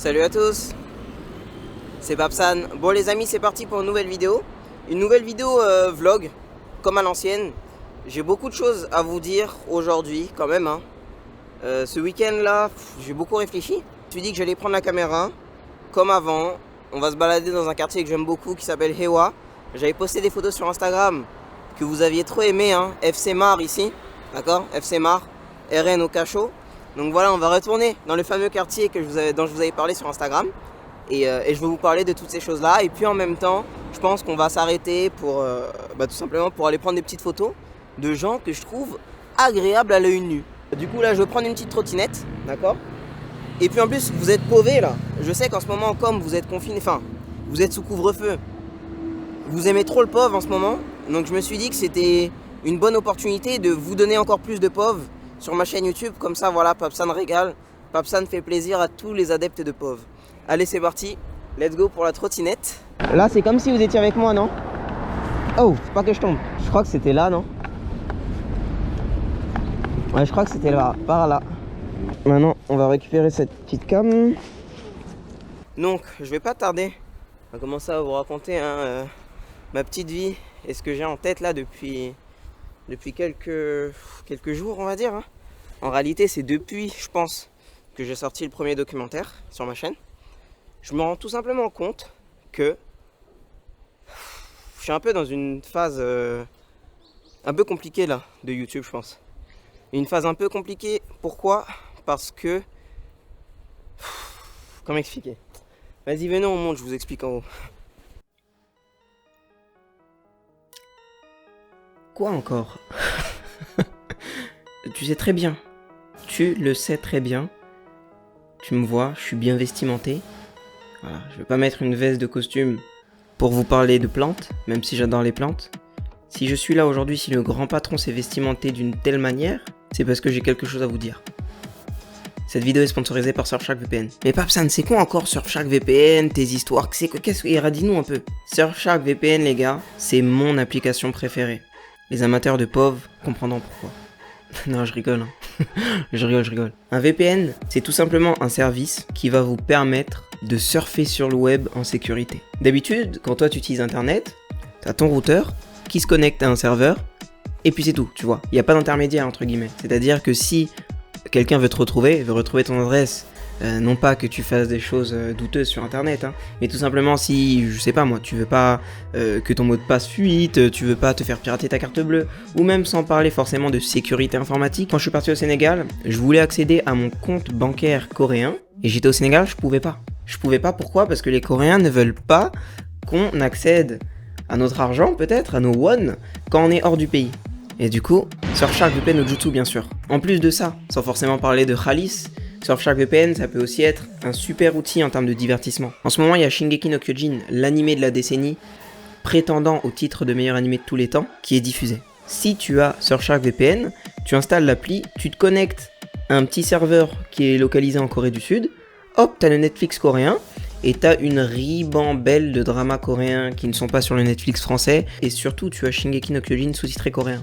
Salut à tous, c'est Babsan. Bon les amis, c'est parti pour une nouvelle vidéo. Une nouvelle vidéo vlog, comme à l'ancienne. J'ai beaucoup de choses à vous dire aujourd'hui quand même. Ce week-end là, j'ai beaucoup réfléchi. Je me suis dit que j'allais prendre la caméra, comme avant. On va se balader dans un quartier que j'aime beaucoup qui s'appelle Hewa. J'avais posté des photos sur Instagram que vous aviez trop aimé, FC Mar ici, d'accord, FC Mar, RN au cachot. Donc voilà, on va retourner dans le fameux quartier dont je vous avais parlé sur Instagram. Et je vais vous parler de toutes ces choses-là. Et puis en même temps, je pense qu'on va s'arrêter pour tout simplement pour aller prendre des petites photos de gens que je trouve agréables à l'œil nu. Du coup là, je vais prendre une petite trottinette, d'accord. Et puis en plus, vous êtes pauvés là. Je sais qu'en ce moment, comme vous êtes confinés, enfin, vous êtes sous couvre-feu, vous aimez trop le POV en ce moment. Donc je me suis dit que c'était une bonne opportunité de vous donner encore plus de POV sur ma chaîne YouTube. Comme ça, voilà, Babsan régale. Babsan fait plaisir à tous les adeptes de POV. Allez, c'est parti. Let's go pour la trottinette. Là, c'est comme si vous étiez avec moi, non? Oh, faut pas que je tombe. Je crois que c'était là, non? Ouais, je crois que c'était là, par là. Maintenant, on va récupérer cette petite cam. Donc, je vais pas tarder à commencer à vous raconter ma petite vie et ce que j'ai en tête là depuis quelques jours, on va dire. En réalité, c'est depuis, je pense, que j'ai sorti le premier documentaire sur ma chaîne. Je me rends tout simplement compte que je suis un peu dans une phase un peu compliquée là de YouTube, je pense. Une phase un peu compliquée, pourquoi? Parce que... Comment expliquer? Vas-y, venez, on monte, je vous explique en haut. Quoi encore? Tu sais très bien. Tu le sais très bien. Tu me vois, je suis bien vestimenté. Voilà, je vais pas mettre une veste de costume pour vous parler de plantes, même si j'adore les plantes. Si je suis là aujourd'hui, si le grand patron s'est vestimenté d'une telle manière, c'est parce que j'ai quelque chose à vous dire. Cette vidéo est sponsorisée par Surfshark VPN. Mais Babsan, c'est quoi encore Surfshark VPN, tes histoires, qu'est-ce que... Dis-nous un peu. Surfshark VPN, les gars, c'est mon application préférée. Les amateurs de POV comprendront pourquoi. Non, je rigole. Je rigole. Un VPN, c'est tout simplement un service qui va vous permettre de surfer sur le web en sécurité. D'habitude, quand toi tu utilises Internet, t'as ton routeur qui se connecte à un serveur, et puis c'est tout, tu vois. Il n'y a pas d'intermédiaire, entre guillemets. C'est-à-dire que si quelqu'un veut te retrouver, veut retrouver ton adresse, non pas que tu fasses des choses douteuses sur Internet, mais tout simplement si, je sais pas moi, tu veux pas que ton mot de passe fuite, tu veux pas te faire pirater ta carte bleue, ou même sans parler forcément de sécurité informatique. Quand je suis parti au Sénégal, je voulais accéder à mon compte bancaire coréen, et j'étais au Sénégal, je pouvais pas. Je pouvais pas, pourquoi? Parce que les Coréens ne veulent pas qu'on accède à notre argent, peut-être, à nos won, quand on est hors du pays. Et du coup, Surfshark VPN no Jutsu bien sûr. En plus de ça, sans forcément parler de Khalis, Surfshark VPN ça peut aussi être un super outil en termes de divertissement. En ce moment il y a Shingeki no Kyojin, l'animé de la décennie, prétendant au titre de meilleur animé de tous les temps, qui est diffusé. Si tu as Surfshark VPN, tu installes l'appli, tu te connectes à un petit serveur qui est localisé en Corée du Sud, hop, t'as le Netflix coréen, et t'as une ribambelle de dramas coréens qui ne sont pas sur le Netflix français, et surtout tu as Shingeki no Kyojin sous-titré coréen.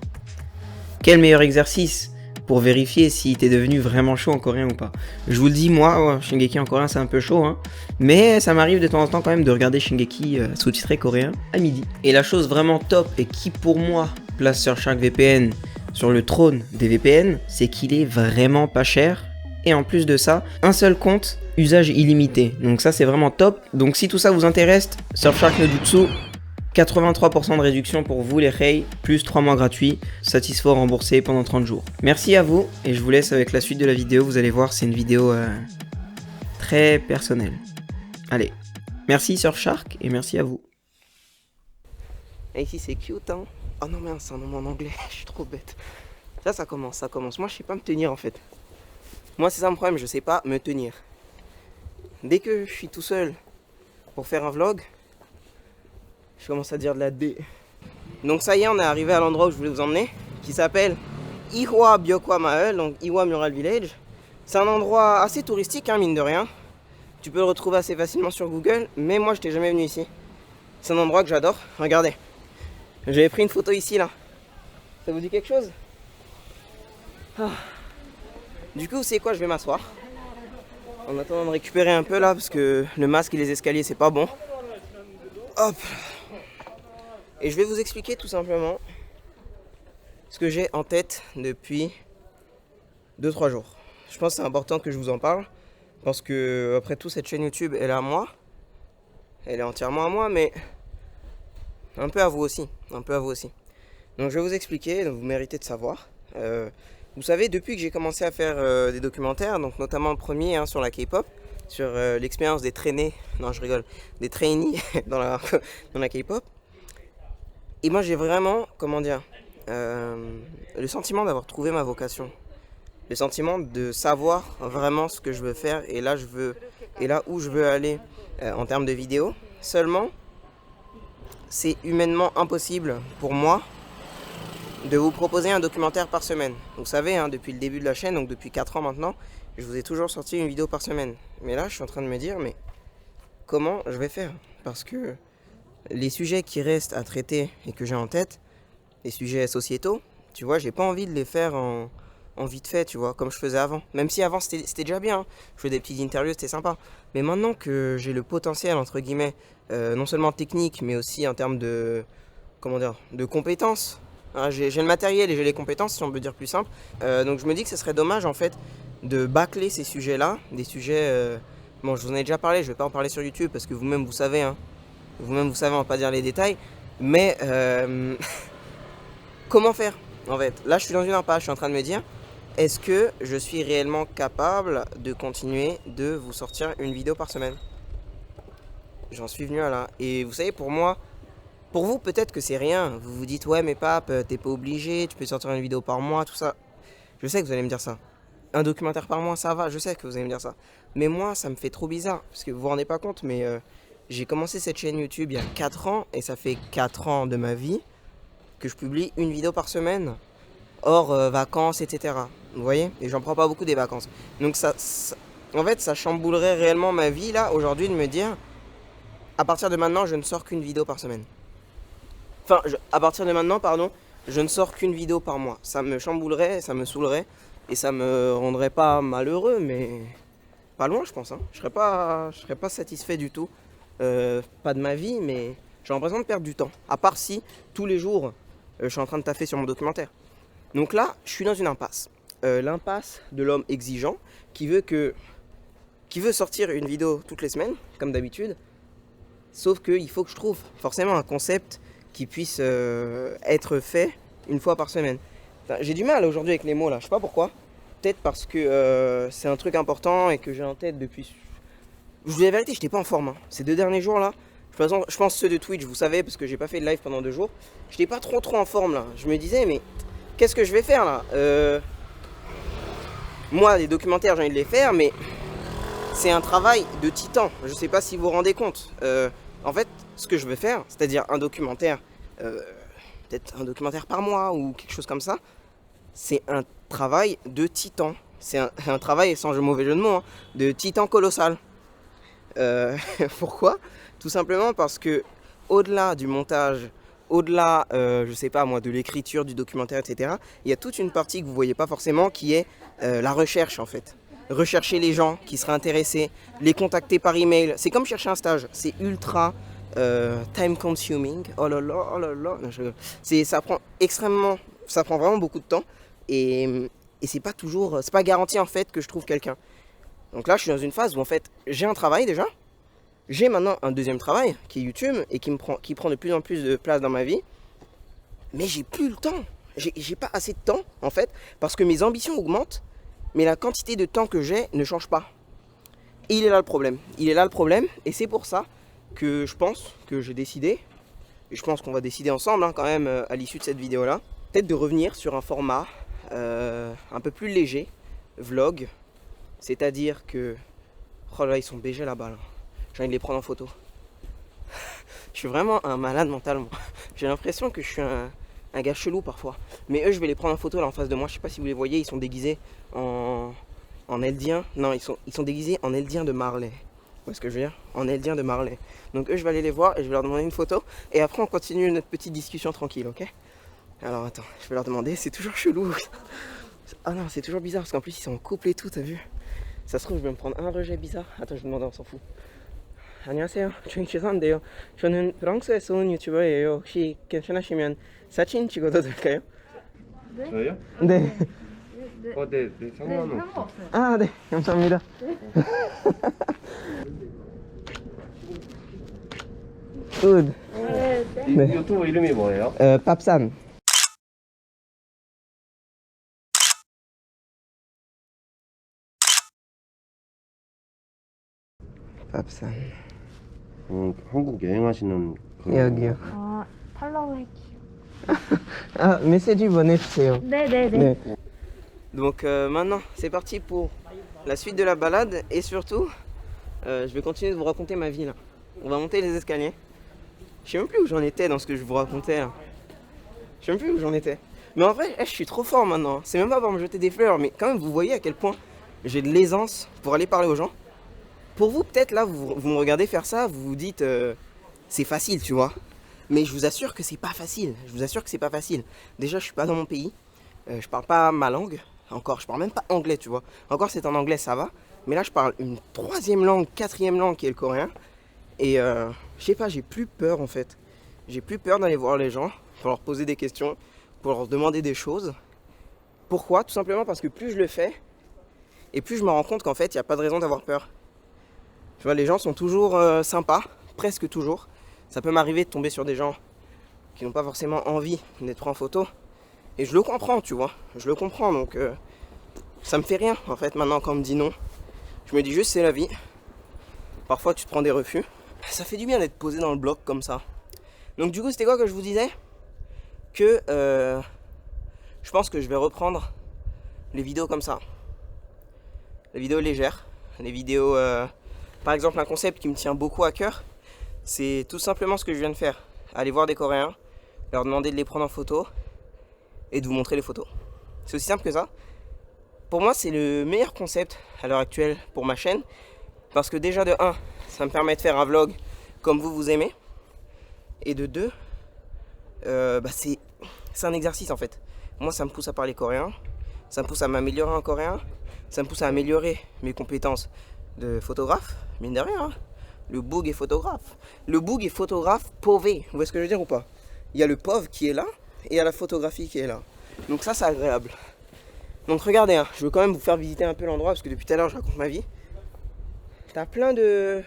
Quel meilleur exercice pour vérifier si t'es devenu vraiment chaud en coréen ou pas. Je vous le dis, moi, Shingeki en coréen c'est un peu chaud, mais ça m'arrive de temps en temps quand même de regarder Shingeki sous-titré coréen à midi. Et la chose vraiment top et qui pour moi place Surfshark VPN sur le trône des VPN, c'est qu'il est vraiment pas cher. Et en plus de ça, un seul compte, usage illimité. Donc ça c'est vraiment top. Donc si tout ça vous intéresse, Surfshark no Jutsu, 83% de réduction pour vous les Rei, plus 3 mois gratuits, satisfait remboursé pendant 30 jours. Merci à vous et je vous laisse avec la suite de la vidéo. Vous allez voir, c'est une vidéo très personnelle. Allez, merci Surfshark et merci à vous. Et ici c'est cute, hein. Oh non mais c'est un nom en anglais, je suis trop bête. Ça commence. Moi je sais pas me tenir en fait. Moi c'est ça mon problème, je sais pas me tenir. Dès que je suis tout seul pour faire un vlog, je commence à dire de la D. Donc ça y est, on est arrivé à l'endroit où je voulais vous emmener, qui s'appelle Ihwa Byokwa Mael, donc Ihwa Mural Village. C'est un endroit assez touristique, mine de rien. Tu peux le retrouver assez facilement sur Google, mais moi je n'étais jamais venu ici. C'est un endroit que j'adore. Regardez, j'avais pris une photo ici là. Ça vous dit quelque chose? Du coup, c'est quoi? Je vais m'asseoir. En attendant de récupérer un peu là, parce que le masque et les escaliers c'est pas bon. Hop. Et je vais vous expliquer tout simplement ce que j'ai en tête depuis 2-3 jours. Je pense que c'est important que je vous en parle. Parce que après tout, cette chaîne YouTube elle est à moi. Elle est entièrement à moi, mais un peu à vous aussi. Un peu à vous aussi. Donc je vais vous expliquer, donc vous méritez de savoir. Vous savez, depuis que j'ai commencé à faire des documentaires, donc notamment le premier sur la K-pop, sur l'expérience des traînées, non je rigole, des trainees dans la K-pop, et moi j'ai vraiment, comment dire, le sentiment d'avoir trouvé ma vocation. Le sentiment de savoir vraiment ce que je veux faire et là où je veux aller en termes de vidéos. Seulement, c'est humainement impossible pour moi de vous proposer un documentaire par semaine. Vous savez, depuis le début de la chaîne, donc depuis 4 ans maintenant, je vous ai toujours sorti une vidéo par semaine. Mais là, je suis en train de me dire, mais comment je vais faire? Parce que les sujets qui restent à traiter et que j'ai en tête, les sujets sociétaux, tu vois, j'ai pas envie de les faire en vite fait, tu vois, comme je faisais avant. Même si avant, c'était déjà bien. Je faisais des petites interviews, c'était sympa. Mais maintenant que j'ai le potentiel, entre guillemets, non seulement technique, mais aussi en termes de, comment dire, de compétences, j'ai le matériel et j'ai les compétences, si on peut dire plus simple. Donc je me dis que ce serait dommage en fait de bâcler ces sujets-là, des sujets. Bon, je vous en ai déjà parlé, je vais pas en parler sur YouTube parce que vous-même vous savez, vous-même vous savez, on va pas dire les détails. Mais comment faire en fait? Là, je suis dans une impasse, je suis en train de me dire, est-ce que je suis réellement capable de continuer de vous sortir une vidéo par semaine? J'en suis venu à là. Et vous savez, pour moi, pour vous, peut-être que c'est rien. Vous vous dites, ouais, mais pape, t'es pas obligé, tu peux sortir une vidéo par mois, tout ça. Je sais que vous allez me dire ça. Un documentaire par mois, ça va, je sais que vous allez me dire ça. Mais moi, ça me fait trop bizarre. Parce que vous vous rendez pas compte, mais j'ai commencé cette chaîne YouTube il y a 4 ans. Et ça fait 4 ans de ma vie que je publie une vidéo par semaine. Hors vacances, etc. Vous voyez? Et j'en prends pas beaucoup des vacances. Donc en fait, ça chamboulerait réellement ma vie, là, aujourd'hui, de me dire, à partir de maintenant, je ne sors qu'une vidéo par semaine. Enfin, à partir de maintenant, pardon, je ne sors qu'une vidéo par mois. Ça me chamboulerait, ça me saoulerait et ça me rendrait pas malheureux, mais pas loin, je pense. Je serais pas satisfait du tout. Pas de ma vie, mais j'ai l'impression de perdre du temps. À part si tous les jours, je suis en train de taffer sur mon documentaire. Donc là, je suis dans une impasse. L'impasse de l'homme exigeant qui veut sortir une vidéo toutes les semaines, comme d'habitude. Sauf qu'il faut que je trouve forcément un concept qui puisse être fait une fois par semaine. Enfin, j'ai du mal aujourd'hui avec les mots là, je sais pas pourquoi. Peut-être parce que c'est un truc important et que j'ai en tête depuis... Je vous dis la vérité, j'étais pas en forme. Ces 2 derniers jours là, de toute façon, je pense ceux de Twitch, vous savez, parce que j'ai pas fait de live pendant 2 jours. J'étais pas trop en forme là. Je me disais, mais qu'est-ce que je vais faire là? Moi, les documentaires, j'ai envie de les faire, mais c'est un travail de titan. Je sais pas si vous vous rendez compte. En fait, ce que je veux faire, c'est-à-dire un documentaire, peut-être un documentaire par mois ou quelque chose comme ça, c'est un travail de titan. C'est un travail, sans mauvais jeu de mots, de titan colossal. Pourquoi? Tout simplement parce que, au-delà du montage, au-delà, je sais pas moi, de l'écriture du documentaire, etc., il y a toute une partie que vous voyez pas forcément qui est la recherche en fait. Rechercher les gens qui seraient intéressés, les contacter par email. C'est comme chercher un stage. C'est ultra time consuming. Oh là là, oh là là. Ça prend vraiment beaucoup de temps. Et c'est pas toujours, c'est pas garanti en fait que je trouve quelqu'un. Donc là, je suis dans une phase où en fait, j'ai un travail déjà. J'ai maintenant un deuxième travail qui est YouTube et qui prend de plus en plus de place dans ma vie. Mais j'ai plus le temps. J'ai pas assez de temps en fait parce que mes ambitions augmentent. Mais la quantité de temps que j'ai ne change pas. Et il est là le problème. Il est là le problème. Et c'est pour ça que je pense que j'ai décidé, et je pense qu'on va décider ensemble quand même à l'issue de cette vidéo-là, peut-être de revenir sur un format un peu plus léger, vlog. C'est-à-dire que... Oh là, ils sont BG là-bas. Là. J'ai envie de les prendre en photo. Je suis vraiment un malade mentalement. J'ai l'impression que je suis un gars chelou parfois. Mais eux, je vais les prendre en photo là en face de moi. Je sais pas si vous les voyez, ils sont déguisés en Eldien. Non, ils sont déguisés en Eldien de Marley. Vous voyez ce que je veux dire? En Eldien de Marley. Donc eux, je vais aller les voir et je vais leur demander une photo. Et après, on continue notre petite discussion tranquille, ok? Alors attends, je vais leur demander. C'est toujours chelou. Ah non, c'est toujours bizarre parce qu'en plus, ils sont en couple et tout, t'as vu? Ça se trouve, je vais me prendre un rejet bizarre. Attends, je vais demander, on s'en fout. 안녕하세요. 저희 죄송한데요. 저는 프랑스에서 온 유튜버예요. 혹시 괜찮으시면 사진 찍어도 될까요? 저요? 네. 네, 상관없어요. 상관없어요. 아, 네. 감사합니다. 굿. 네. 유튜브 이름이 뭐예요? 밥산. 밥산. 한국 여행하시는 여기요. 아, 팔로우 할게요. Ah, message 보내주세요. 네네네. Donc maintenant, c'est parti pour la suite de la balade et surtout, je vais continuer de vous raconter ma vie là. On va monter les escaliers. Je sais même plus où j'en étais dans ce que je vous racontais là. Je sais même plus où j'en étais. Mais en vrai, je suis trop fort maintenant. C'est même pas pour me jeter des fleurs, mais quand même, vous voyez à quel point j'ai de l'aisance pour aller parler aux gens. Pour vous, peut-être là, vous me regardez faire ça, vous vous dites, c'est facile, tu vois. Mais je vous assure que c'est pas facile. Je vous assure que c'est pas facile. Déjà, je suis pas dans mon pays. Je parle pas ma langue. Encore, je parle même pas anglais, tu vois. Encore, c'est en anglais, ça va. Mais là, je parle une troisième langue, quatrième langue qui est le coréen. Et je sais pas, j'ai plus peur en fait. J'ai plus peur d'aller voir les gens pour leur poser des questions, pour leur demander des choses. Pourquoi? Tout simplement parce que plus je le fais, et plus je me rends compte qu'en fait, il n'y a pas de raison d'avoir peur. Tu vois, les gens sont toujours sympas, presque toujours. Ça peut m'arriver de tomber sur des gens qui n'ont pas forcément envie d'être pris en photo. Et je le comprends, tu vois. Je le comprends, donc ça me fait rien en fait maintenant quand on me dit non. Je me dis juste c'est la vie. Parfois tu te prends des refus. Ça fait du bien d'être posé dans le bloc comme ça. Donc du coup c'était quoi que je vous disais? Que je pense que je vais reprendre les vidéos comme ça. Les vidéos légères. Les vidéos... par exemple un concept qui me tient beaucoup à cœur. C'est tout simplement ce que je viens de faire. Aller voir des Coréens, leur demander de les prendre en photo et de vous montrer les photos. C'est aussi simple que ça. Pour moi c'est le meilleur concept à l'heure actuelle pour ma chaîne. Parce que déjà de 1, ça me permet de faire un vlog comme vous aimez. Et de 2, c'est un exercice en fait. Moi ça me pousse à parler coréen, ça me pousse à m'améliorer en coréen, ça me pousse à améliorer mes compétences de photographe, mine de rien. Hein. Le boug est photographe. Le boug est photographe pauvé, vous voyez ce que je veux dire ou pas? Il y a le POV qui est là et il y a la photographie qui est là. Donc ça c'est agréable. Donc regardez, hein, je veux quand même vous faire visiter un peu l'endroit parce que depuis tout à l'heure je raconte ma vie. T'as plein de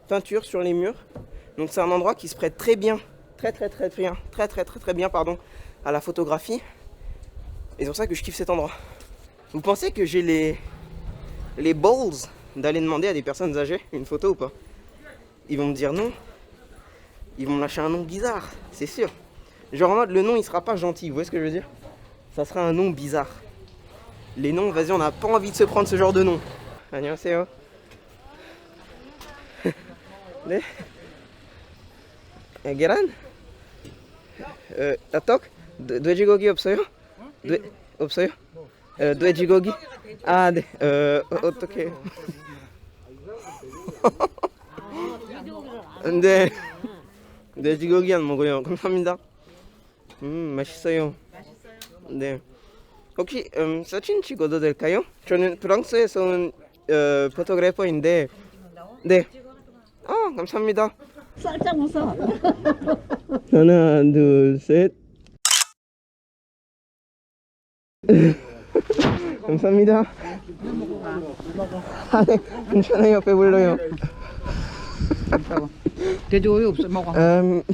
peintures sur les murs. Donc c'est un endroit qui se prête très bien, très bien pardon, à la photographie. Et c'est pour ça que je kiffe cet endroit. Vous pensez que j'ai les balls d'aller demander à des personnes âgées une photo ou pas? Ils vont me dire non. Ils vont me lâcher un nom bizarre, c'est sûr. Genre en mode le nom il sera pas gentil, vous voyez ce que je veux dire? Ça sera un nom bizarre. Les noms, vas-y, on n'a pas envie de se prendre ce genre de nom. 안녕하세요. 네? 계란? 떡? 돼지고기 없어요? 없어요? 돼지고기? 아, 네. 어떻게? 네. 돼지고기 안 먹어요. 감사합니다. 맛있어요. 네. 혹시 사진 찍어도 될까요? 저는 프랑스에서 온 포토그래퍼인데. 네. 감사합니다. 살짝 웃어. 하나, 둘, 셋. 감사합니다. 아, 네, 괜찮아요. 배불러요. 돼지고기 없어 먹어. 감사합니다.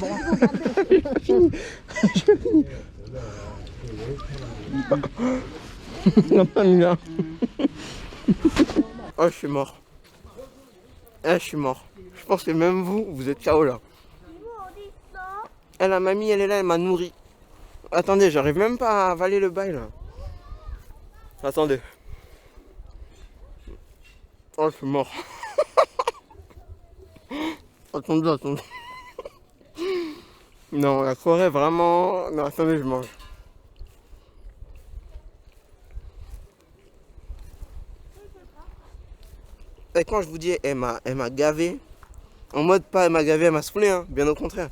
Je suis mort. Je suis mort. Je pense que même vous êtes KO là. La mamie, elle est là, elle m'a nourri. Attendez, j'arrive même pas à avaler le bail là. Attendez. Je suis mort. Attendez. Non, la Corée vraiment... Non, attendez, je mange. Et quand je vous dis, elle m'a gavé. En mode pas elle m'a gavé, elle m'a saoulé, hein, bien au contraire.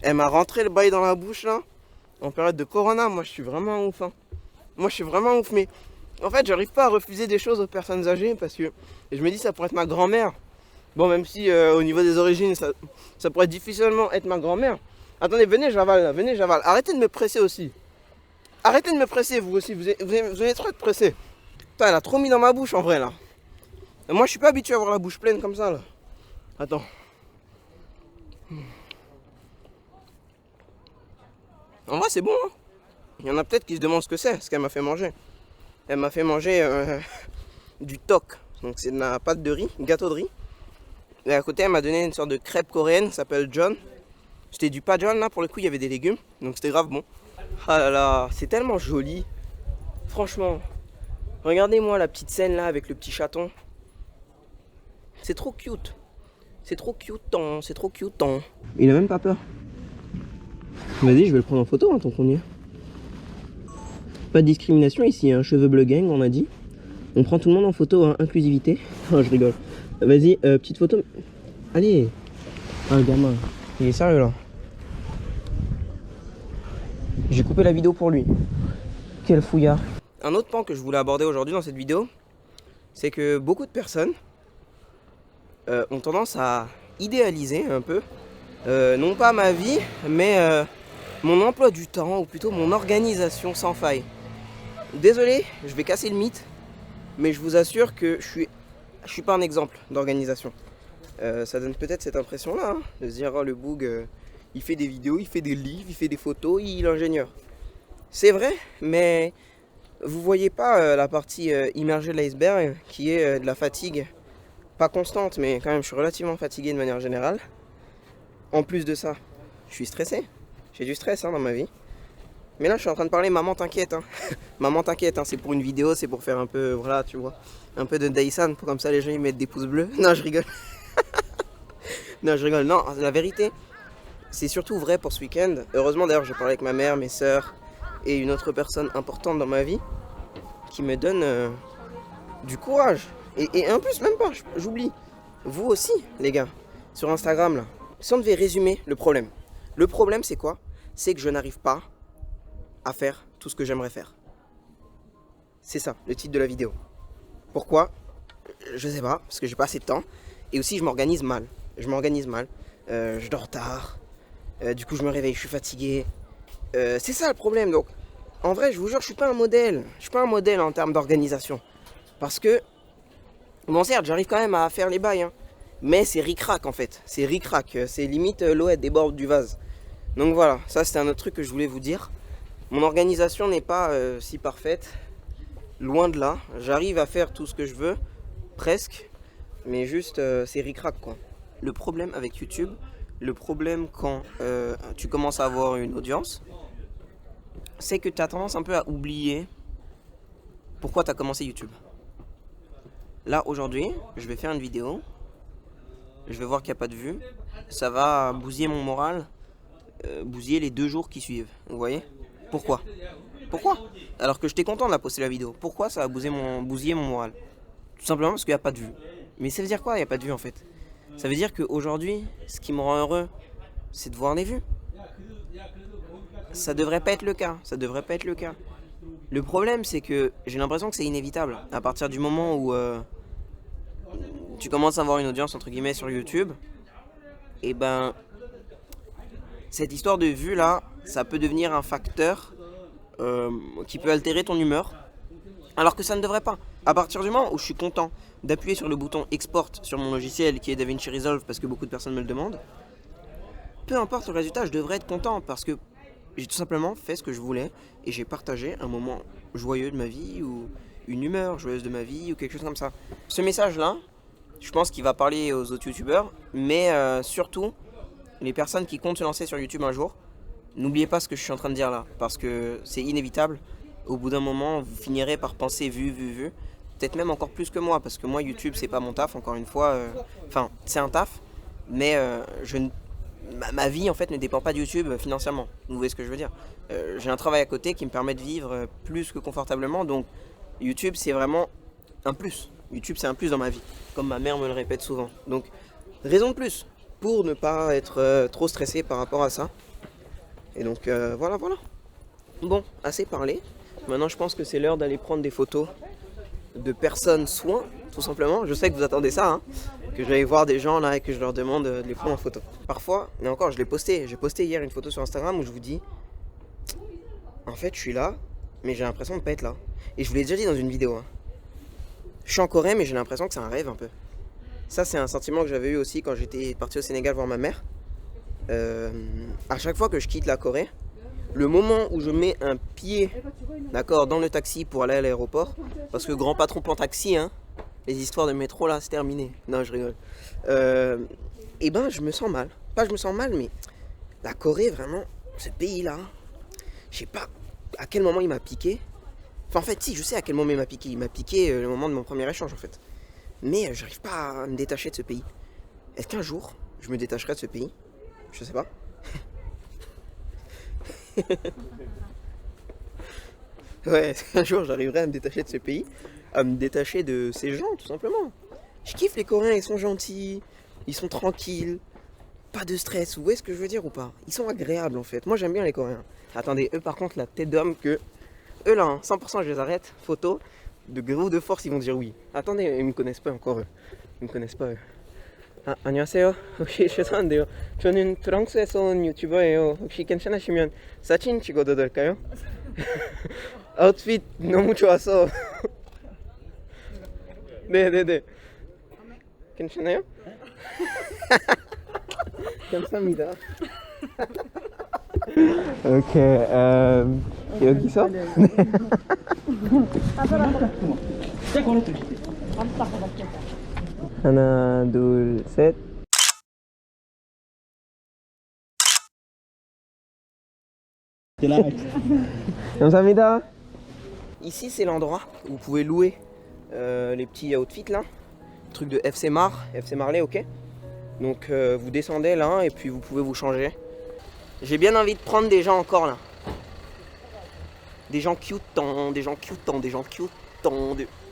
Elle m'a rentré le bail dans la bouche là. En période de corona, moi je suis vraiment ouf. Hein. Moi je suis vraiment ouf, mais En fait, j'arrive pas à refuser des choses aux personnes âgées parce que je me dis ça pourrait être ma grand-mère. Bon, même si au niveau des origines, ça pourrait difficilement être ma grand-mère. Attendez, venez, j'avale là, venez, j'avale. Arrêtez de me presser aussi. Arrêtez de me presser, vous aussi, vous allez trop être pressé. Putain, elle a trop mis dans ma bouche en vrai là. Et moi, je suis pas habitué à avoir la bouche pleine comme ça là. Attends. En vrai, c'est bon, hein. Il y en a peut-être qui se demandent ce qu'elle m'a fait manger. Elle m'a fait manger du tok. Donc c'est de la pâte de riz, gâteau de riz. Et à côté, elle m'a donné une sorte de crêpe coréenne qui s'appelle John. C'était du pajeon là, pour le coup, il y avait des légumes. Donc c'était grave bon. Ah là là, c'est tellement joli. Franchement, regardez-moi la petite scène là avec le petit chaton. C'est trop cute. C'est trop cute, c'est trop cute. Il a même pas peur. Vas-y, je vais le prendre en photo, hein, tant qu'on y est. Pas de discrimination ici, hein. Cheveux bleu gang, on a dit. On prend tout le monde en photo, hein. Inclusivité. Oh, je rigole. Vas-y, petite photo. Allez. Ah, le gamin. Il est sérieux là. J'ai coupé la vidéo pour lui. Quel fouillard. Un autre point que je voulais aborder aujourd'hui dans cette vidéo, c'est que beaucoup de personnes ont tendance à idéaliser un peu, non pas ma vie, mais mon emploi du temps, ou plutôt mon organisation sans faille. Désolé, je vais casser le mythe, mais je vous assure que je suis pas un exemple d'organisation. Ça donne peut-être cette impression-là, hein, de se dire, oh, le boug, il fait des vidéos, il fait des livres, il fait des photos, il est ingénieur. C'est vrai, mais vous voyez pas la partie immergée de l'iceberg, qui est de la fatigue. Pas constante, mais quand même, je suis relativement fatigué de manière générale. En plus de ça, je suis stressé. J'ai du stress dans ma vie. Mais là, je suis en train de parler maman t'inquiète. Hein. Maman t'inquiète, c'est pour une vidéo, c'est pour faire un peu, voilà, tu vois, un peu de Daisan, pour comme ça les gens ils mettent des pouces bleus. Non, je rigole. Non, je rigole. Non, la vérité, c'est surtout vrai pour ce week-end. Heureusement, d'ailleurs, j'ai parlé avec ma mère, mes sœurs et une autre personne importante dans ma vie qui me donne du courage. Et en plus, même pas, j'oublie. Vous aussi, les gars, sur Instagram, là. Si on devait résumer le problème c'est quoi? C'est que je n'arrive pas à faire tout ce que j'aimerais faire. C'est ça, le titre de la vidéo. Pourquoi? Je sais pas, parce que j'ai pas assez de temps. Et aussi, je m'organise mal. Je dors tard. Du coup, je me réveille, je suis fatigué. C'est ça le problème. Donc, en vrai, je vous jure, je suis pas un modèle. Je suis pas un modèle en termes d'organisation. Parce que, bon, certes, j'arrive quand même à faire les bails, hein. Mais c'est ric-rac en fait. C'est ric-rac. C'est limite l'eau elle déborde du vase. Donc voilà, ça c'était un autre truc que je voulais vous dire. Mon organisation n'est pas si parfaite. Loin de là. J'arrive à faire tout ce que je veux. Presque. Mais juste, c'est ric-rac quoi. Le problème avec YouTube, le problème quand tu commences à avoir une audience, c'est que tu as tendance un peu à oublier pourquoi tu as commencé YouTube. Là aujourd'hui, je vais faire une vidéo. Je vais voir qu'il n'y a pas de vues. Ça va bousiller mon moral. Bousiller les 2 jours qui suivent. Vous voyez? Pourquoi? Alors que j'étais content de la poster la vidéo. Pourquoi ça va bousiller mon moral? Tout simplement parce qu'il n'y a pas de vues. Mais ça veut dire quoi, il n'y a pas de vues en fait? Ça veut dire qu'aujourd'hui, ce qui me rend heureux, c'est de voir des vues. Ça devrait pas être le cas. Le problème, c'est que j'ai l'impression que c'est inévitable. À partir du moment où tu commences à avoir une audience entre guillemets sur YouTube, et ben cette histoire de vue là, ça peut devenir un facteur qui peut altérer ton humeur, alors que ça ne devrait pas. À partir du moment où je suis content d'appuyer sur le bouton export sur mon logiciel qui est DaVinci Resolve parce que beaucoup de personnes me le demandent, peu importe le résultat, je devrais être content parce que j'ai tout simplement fait ce que je voulais et j'ai partagé un moment joyeux de ma vie ou une humeur joyeuse de ma vie ou quelque chose comme ça. Ce message là, je pense qu'il va parler aux autres youtubeurs, mais surtout les personnes qui comptent se lancer sur YouTube un jour. N'oubliez pas ce que je suis en train de dire là, parce que c'est inévitable. Au bout d'un moment, vous finirez par penser vu. Peut-être même encore plus que moi, parce que moi YouTube c'est pas mon taf, encore une fois. Enfin, c'est un taf, mais ma vie en fait ne dépend pas de YouTube financièrement. Vous voyez ce que je veux dire? J'ai un travail à côté qui me permet de vivre plus que confortablement, donc YouTube c'est vraiment un plus. YouTube c'est un plus dans ma vie, comme ma mère me le répète souvent. Donc raison de plus pour ne pas être trop stressé par rapport à ça. Et donc voilà. Bon, assez parlé. Maintenant, je pense que c'est l'heure d'aller prendre des photos de personnes soins, tout simplement. Je sais que vous attendez ça, hein, que j'aille voir des gens là et que je leur demande de les prendre en photo. Parfois, et encore, je l'ai posté. J'ai posté hier une photo sur Instagram où je vous dis, en fait, je suis là, mais j'ai l'impression de pas être là. Et je vous l'ai déjà dit dans une vidéo. Hein. Je suis en Corée, mais j'ai l'impression que c'est un rêve un peu. Ça, c'est un sentiment que j'avais eu aussi quand j'étais parti au Sénégal voir ma mère. À chaque fois que je quitte la Corée, le moment où je mets un pied, d'accord, dans le taxi pour aller à l'aéroport, parce que grand patron plan taxi, hein, les histoires de métro là, c'est terminé. Non, je rigole. Et ben, je me sens mal. Pas je me sens mal, mais la Corée, vraiment, ce pays-là, je sais pas à quel moment il m'a piqué. Enfin, en fait, si, je sais à quel moment il m'a piqué. Il m'a piqué le moment de mon premier échange, en fait. Mais j'arrive pas à me détacher de ce pays. Est-ce qu'un jour, je me détacherai de ce pays? Je sais pas. Ouais, est-ce qu'un jour j'arriverai à me détacher de ce pays? À me détacher de ces gens, tout simplement. Je kiffe les Coréens, ils sont gentils, ils sont tranquilles, pas de stress, vous voyez ce que je veux dire ou pas? Ils sont agréables en fait, moi j'aime bien les Coréens. Attendez, eux par contre, la tête d'homme que... Eux là, hein, 100% je les arrête, photo, de gros de force ils vont dire oui. Attendez, ils me connaissent pas encore eux. Ils me connaissent pas eux. 아, 안녕하세요. 혹시 죄송한데요. 저는 프랑스에서 온 유튜버예요. 혹시 괜찮으시면 사진 찍어도 될까요? 아웃핏 너무 좋아서. 네네네. 괜찮아요? 감사합니다. 오케이, 여기서? 하나, 둘, 셋. 감사합니다. Ici, c'est l'endroit où vous pouvez louer les petits outfits là. Truc de FC Marley, ok. Donc vous descendez là et puis vous pouvez vous changer. J'ai bien envie de prendre des gens encore là. Des gens cute, des gens cute.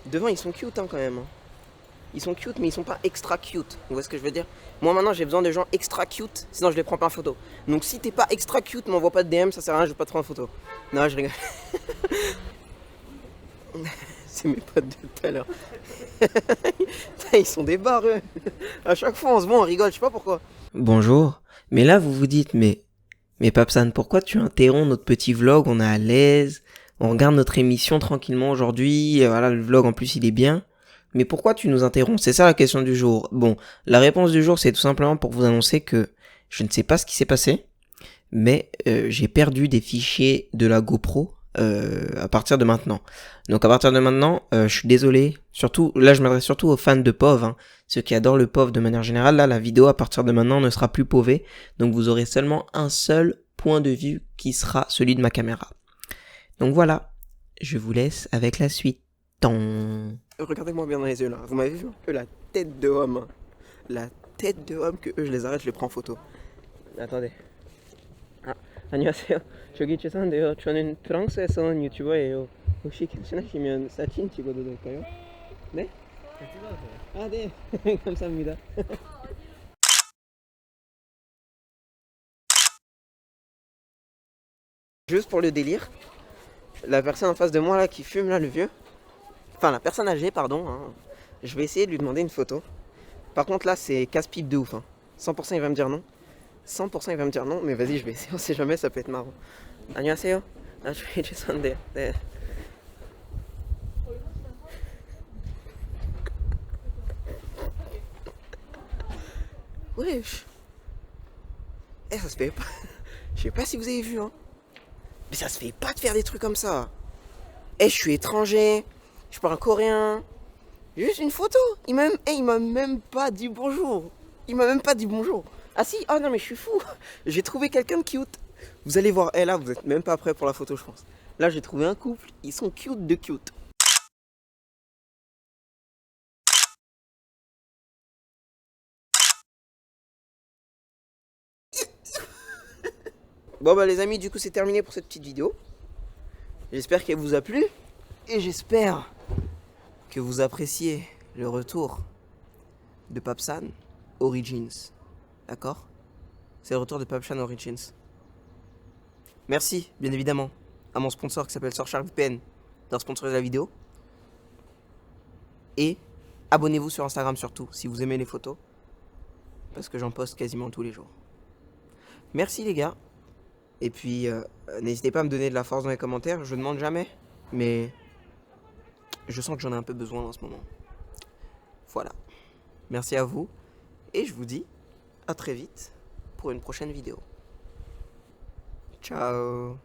Devant, ils sont cute hein, quand même. Ils sont cute, mais ils sont pas extra cute. Vous voyez ce que je veux dire? Moi maintenant, j'ai besoin de gens extra cute, sinon je les prends pas en photo. Donc si t'es pas extra cute, m'envoie pas de DM, ça sert à rien, je vais pas te prendre en photo. Non, je rigole. C'est mes potes de tout à l'heure. Ils sont des barres, eux. À chaque fois, on se voit, on rigole, je sais pas pourquoi. Bonjour. Mais là, vous vous dites, mais Papsan, pourquoi tu interromps notre petit vlog? On est à l'aise, on regarde notre émission tranquillement aujourd'hui. Voilà, le vlog en plus, il est bien. Mais pourquoi tu nous interromps? C'est ça la question du jour. Bon, la réponse du jour, c'est tout simplement pour vous annoncer que je ne sais pas ce qui s'est passé, mais j'ai perdu des fichiers de la GoPro à partir de maintenant. Donc à partir de maintenant, je suis désolé. Surtout, là, je m'adresse surtout aux fans de POV, hein, ceux qui adorent le POV de manière générale. Là, la vidéo à partir de maintenant ne sera plus POV, donc vous aurez seulement un seul point de vue qui sera celui de ma caméra. Donc voilà, je vous laisse avec la suite. Regardez-moi bien dans les yeux là, vous m'avez vu un peu la tête de homme. La tête de homme que eux je les arrête, je les prends en photo. Attendez. 아, 안녕하세요. 저기 죄송한데요. 저는 프랑스에서 온 유튜버예요. 혹시 괜찮으시면 사진 찍어도 될까요? 네? 아, 네. 감사합니다. Juste pour le délire, la personne en face de moi là qui fume là, le vieux, enfin la personne âgée pardon, hein, je vais essayer de lui demander une photo. Par contre là c'est casse-pipe de ouf, hein. 100% il va me dire non. 100% il va me dire non, mais vas-y je vais essayer, on sait jamais, ça peut être marrant. 안녕하세요. 아, 죄송한데. 네. Wesh. Eh ça se fait pas. Je sais pas si vous avez vu hein. Mais ça se fait pas de faire des trucs comme ça. Eh je suis étranger, je parle coréen. Juste une photo. Il m'a même pas dit bonjour. Il m'a même pas dit bonjour. Ah si, oh non mais je suis fou. J'ai trouvé quelqu'un de cute. Vous allez voir, là vous êtes même pas prêts pour la photo je pense. Là j'ai trouvé un couple, ils sont cute de cute. Bon bah les amis, du coup c'est terminé pour cette petite vidéo. J'espère qu'elle vous a plu. Et j'espère que vous appréciez le retour de Papsan Origins. D'accord? C'est le retour de Papsan Origins. Merci, bien évidemment. à mon sponsor qui s'appelle Surfshark VPN de sponsoriser la vidéo. Et abonnez-vous sur Instagram surtout si vous aimez les photos. Parce que j'en poste quasiment tous les jours. Merci les gars. Et puis n'hésitez pas à me donner de la force dans les commentaires. Je demande jamais. Mais je sens que j'en ai un peu besoin en ce moment. Voilà. Merci à vous. Et je vous dis à très vite pour une prochaine vidéo. Ciao.